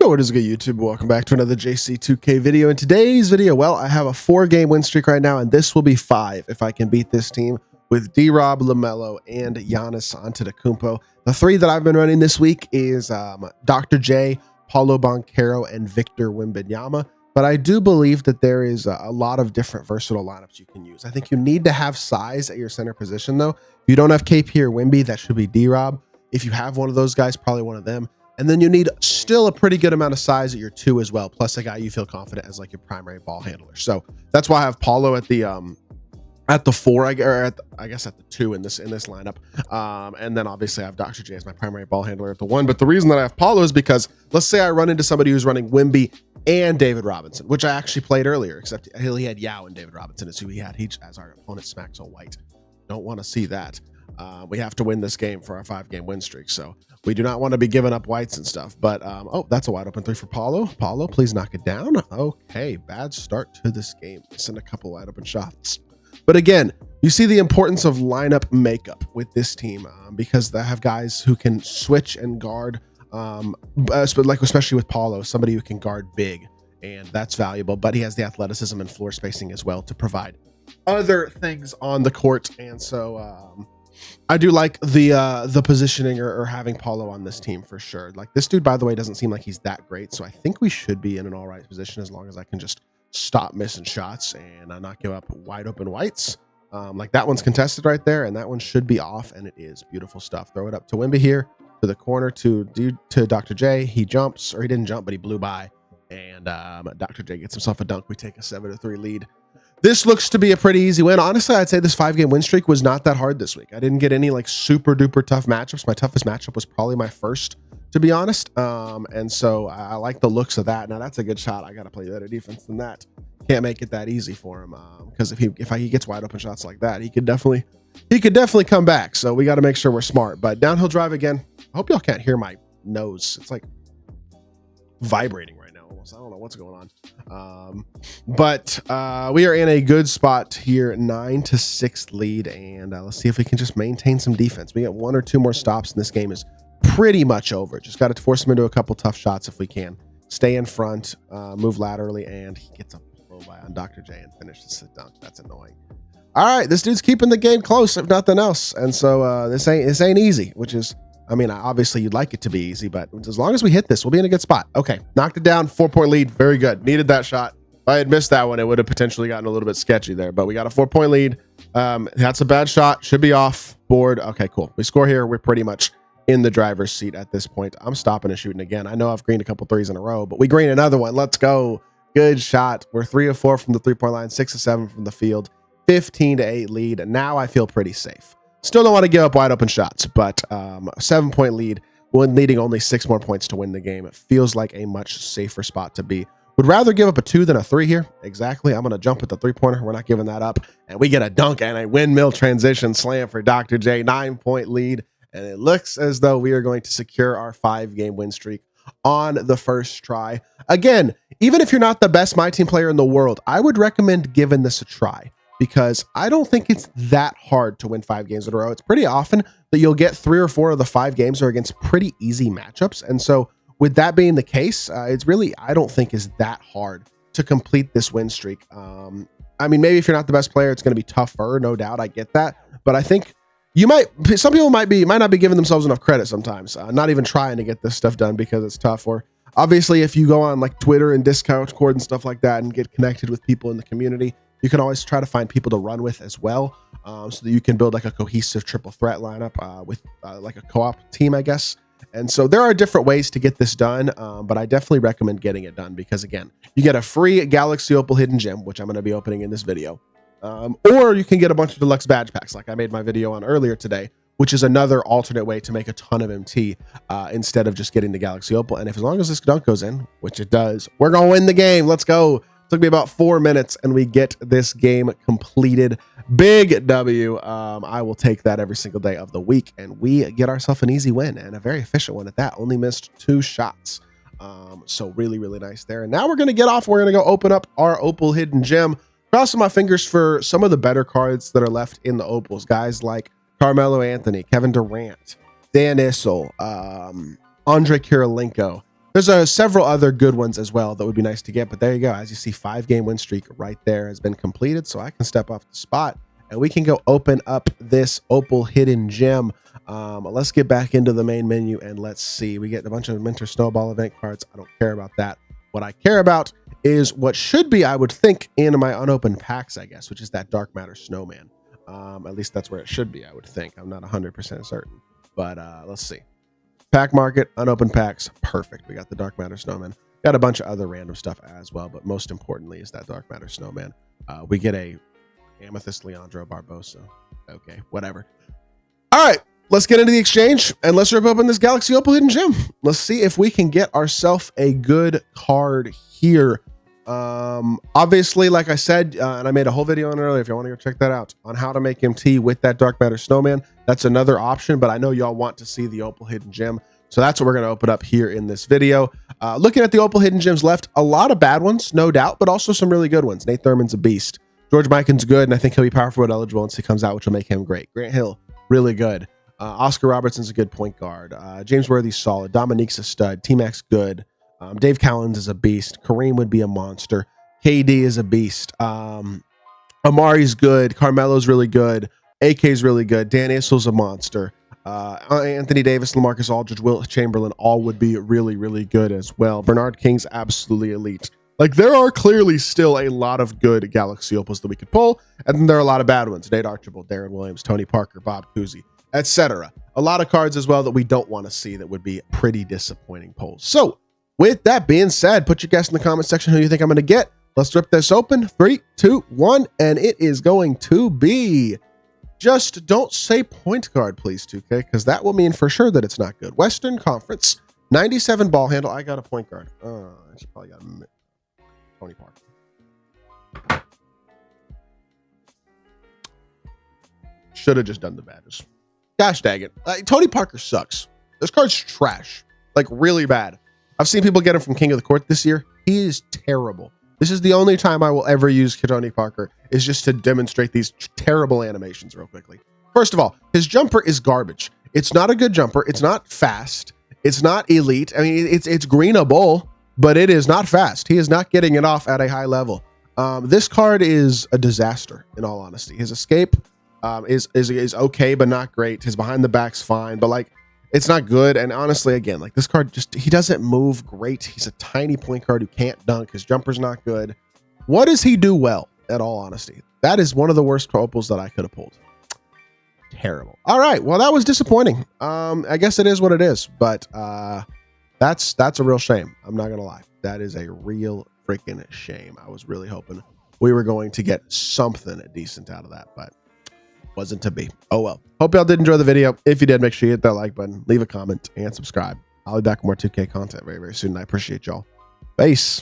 Yo, what is good, YouTube? Welcome back to another JC2K video. In today's video, well, I have a 4-game win streak right now, and this will be 5 if I can beat this team with D-Rob, LaMelo, and Giannis Antetokounmpo. The 3 that I've been running this week is Dr. J, Paulo Banchero, and Victor Wembanyama. But I do believe that there is a lot of different versatile lineups you can use. I think you need to have size at your center position, though. If you don't have KP or Wemby, that should be D-Rob. If you have one of those guys, probably one of them. And then you need still a pretty good amount of size at your 2 as well, plus a guy you feel confident as like your primary ball handler. So that's why I have Paulo at the 4, I guess at the 2 in this lineup. And then obviously I have Dr. J as my primary ball handler at the 1. But the reason that I have Paulo is because let's say I run into somebody who's running Wemby and David Robinson, which I actually played earlier, except he had Yao and David Robinson is who he had. He as our opponent smacks all white. Don't want to see that. We have to win this game for our 5-game win streak, so we do not want to be giving up whites and stuff. But oh, that's a wide open 3 for Paulo. Paulo, please knock it down. Okay, bad start to this game. Send a couple wide open shots. But again, you see the importance of lineup makeup with this team because they have guys who can switch and guard, especially with Paulo, somebody who can guard big, and that's valuable. But he has the athleticism and floor spacing as well to provide other things on the court, and so I do like the positioning or having Paulo on this team for sure. Like this dude, by the way, doesn't seem like he's that great, so I think we should be in an all right position as long as I can just stop missing shots and not give up wide open whites. Like that one's contested right there, and that one should be off, and it is beautiful stuff. Throw it up to Wemby here to the corner to Dr. J. He jumps, or he didn't jump, but he blew by, and Dr. J gets himself a dunk. We take a 7-3 lead. This looks to be a pretty easy win. Honestly, I'd say this 5-game win streak was not that hard this week. I didn't get any like super duper tough matchups. My toughest matchup was probably my first, to be honest. And so I like the looks of that. Now that's a good shot. I got to play better defense than that. Can't make it that easy for him because if he gets wide open shots like that, he could definitely come back. So we got to make sure we're smart. But downhill drive again. I hope y'all can't hear my nose. It's like vibrating right now almost. I don't know what's going on. But we are in a good spot here, 9-6 lead, and let's see if we can just maintain some defense. We got 1 or 2 more stops, and this game is pretty much over. Just got to force him into a couple tough shots if we can. Stay in front, move laterally, and he gets a blow by on Dr. J and finishes the dunk. That's annoying. All right, this dude's keeping the game close, if nothing else, and so this ain't easy, which is, I mean, obviously you'd like it to be easy, but as long as we hit this, we'll be in a good spot. Okay, knocked it down, 4-point lead, very good. Needed that shot. If I had missed that one, it would have potentially gotten a little bit sketchy there, but we got a 4-point lead. That's a bad shot, should be off board. Okay, cool. We score here. We're pretty much in the driver's seat at this point. I'm stopping and shooting again. I know I've greened a couple 3s in a row, but we green another one. Let's go. Good shot. We're 3 of 4 from the 3-point line, 6 of 7 from the field, 15-8 lead. And now I feel pretty safe. Still don't want to give up wide open shots, but 7-point lead when needing only 6 more points to win the game. It feels like a much safer spot to be. Would rather give up a 2 than a 3 here. Exactly. I'm going to jump at the 3-pointer. We're not giving that up. And we get a dunk and a windmill transition slam for Dr. J. 9-point lead. And it looks as though we are going to secure our 5-game win streak on the first try. Again, even if you're not the best MyTEAM player in the world, I would recommend giving this a try, because I don't think it's that hard to win 5 games in a row. It's pretty often that you'll get 3 or 4 of the 5 games are against pretty easy matchups. And so with that being the case, it's really, I don't think is that hard to complete this win streak. I mean, maybe if you're not the best player, it's going to be tougher, no doubt. I get that. But I think some people might not be giving themselves enough credit sometimes, not even trying to get this stuff done because it's tough. Or obviously if you go on like Twitter and Discord and stuff like that and get connected with people in the community, you can always try to find people to run with as well, so that you can build like a cohesive triple threat lineup with like a co-op team, I guess. And so there are different ways to get this done, but I definitely recommend getting it done because, again, you get a free Galaxy Opal Hidden Gem, which I'm going to be opening in this video, or you can get a bunch of deluxe badge packs like I made my video on earlier today, which is another alternate way to make a ton of MT instead of just getting the Galaxy Opal. And if as long as this dunk goes in, which it does, we're going to win the game. Let's go. Took me about 4 minutes and we get this game completed. Big W. I will take that every single day of the week, and we get ourselves an easy win, and a very efficient one at that. Only missed 2 shots. So really, really nice there. And now we're going to get off. We're going to go open up our Opal Hidden Gem. Crossing my fingers for some of the better cards that are left in the Opals. Guys like Carmelo Anthony, Kevin Durant, Dan Issel, Andre Kirilenko, There's several other good ones as well that would be nice to get, but there you go. As you see, 5-game win streak right there has been completed, so I can step off the spot and we can go open up this Opal hidden gem. Let's get back into the main menu and let's see. We get a bunch of Winter Snowball event cards. I don't care about that. What I care about is what should be, I would think, in my unopened packs, I guess, which is that Dark Matter Snowman. At least that's where it should be, I would think. I'm not 100% certain, but let's see. Pack market, unopened packs, perfect. We got the Dark Matter Snowman. Got a bunch of other random stuff as well, but most importantly is that Dark Matter Snowman. We get a Amethyst Leandro Barbosa. Okay, whatever. All right, let's get into the exchange and let's rip open this Galaxy Opal hidden gem. Let's see if we can get ourselves a good card here. Obviously, like I said, and I made a whole video on it earlier, if you want to go check that out, on how to make MT with that Dark Matter Snowman. That's another option, but I know y'all want to see the Opal hidden gem, so that's what we're going to open up here in this video. Looking at the Opal hidden gems left, a lot of bad ones, no doubt, but also some really good ones. Nate Thurman's a beast. George Mikan's good, and I think he'll be power forward eligible once he comes out, which will make him great. Grant Hill, really good. Oscar Robertson's a good point guard. James Worthy's solid. Dominique's a stud. T-Mac's good. Dave Cowens is a beast. Kareem would be a monster. KD is a beast. Amari's good. Carmelo's really good. AK's really good. Dan Issel's a monster. Anthony Davis, LaMarcus Aldridge, Wilt Chamberlain, all would be really, really good as well. Bernard King's absolutely elite. Like, there are clearly still a lot of good Galaxy Opals that we could pull, and then there are a lot of bad ones. Nate Archibald, Darren Williams, Tony Parker, Bob Cousy, etc. A lot of cards as well that we don't want to see that would be pretty disappointing pulls. So, with that being said, put your guess in the comment section who you think I'm going to get. Let's rip this open. 3, 2, 1, and it is going to be... Just don't say point guard, please, 2K, because that will mean for sure that it's not good. Western Conference, 97 ball handle. I got a point guard. I should probably got a Tony Parker. Should have just done the badges. Gosh dang it. Tony Parker sucks. This card's trash. Like, really bad. I've seen people get him from King of the Court this year. He is terrible. This is the only time I will ever use Tony Parker, is just to demonstrate these terrible animations real quickly. First of all, his jumper is garbage. It's not a good jumper. It's not fast. It's not elite. I mean, it's greenable, but it is not fast. He is not getting it off at a high level. This card is a disaster, in all honesty. His escape is okay, but not great. His behind the back's fine, but like, it's not good. And honestly, again, like, this card just, he doesn't move great. He's a tiny point guard who can't dunk. His jumper's not good. What does he do well, at all honesty? That is one of the worst opals that I could have pulled. Terrible. All right, well, that was disappointing. I guess it is what it is, but that's a real shame. I'm not gonna lie. That is a real freaking shame. I was really hoping we were going to get something decent out of that, but wasn't to be. Oh well. Hope y'all did enjoy the video. If you did, make sure you hit that like button, leave a comment, and subscribe. I'll be back with more 2K content very, very soon, and I appreciate y'all. Peace.